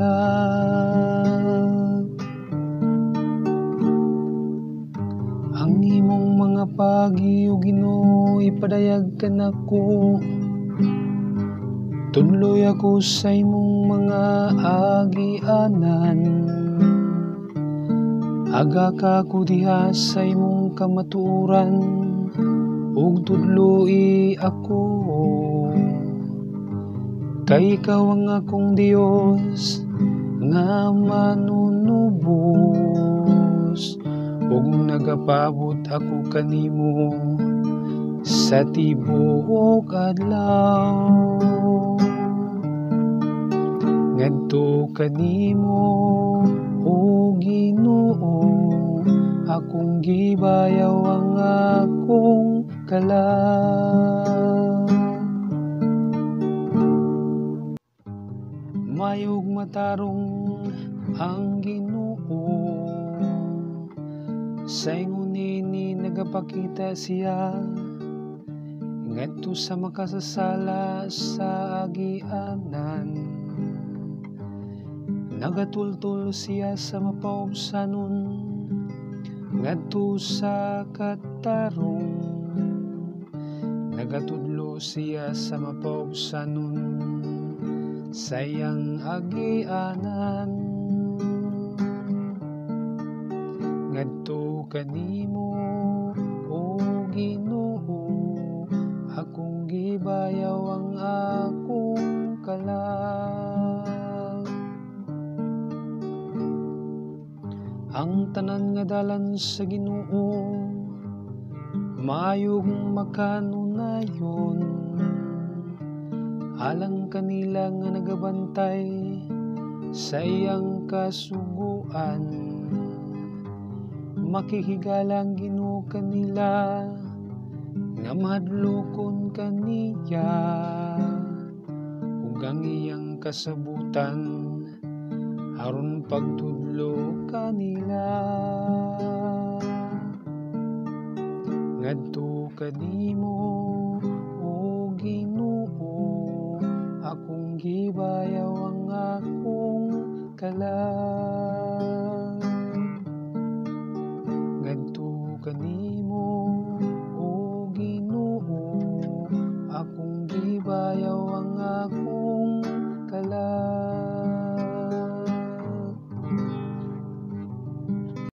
kalag. Ang imong mga pagi o Ginoo ipadayag ka nako, tudloy ako sa imong mga agianan. Aga ka ko diha sa imong kamatuoran, ug tudloi ako. Kay ikaw ang akong Dios nga manunubos, ug nagapabot ako kanimo sa tibuok adlaw. Ngadto kanimo o Ginoo, akong gibayaw ang akong kalag. Mayog matarong ang Ginoo, sa ingon ini nagapakita siya, ngadto sa makasasala sa agianan. Nagatultol siya sa mapaubsanon, ngadto sa katarong. Nagatudlo siya sa mapaubsanon, sayang agianan. Ngadto kanimo o Ginoo, akong gibayaw ang akong kalag. Ang tanan nga dalan sa Ginoo maayong makanunayon, alang kanila nga nagabantay sa iyang kasuguan. Makihigalang Ginoo kanila nga mahadlokon kaniya, ug ang iyang kasabutan aron pagtudlo kanila. Ngadto kanimo o Ginoo, akong gibayaw ang akong kalag.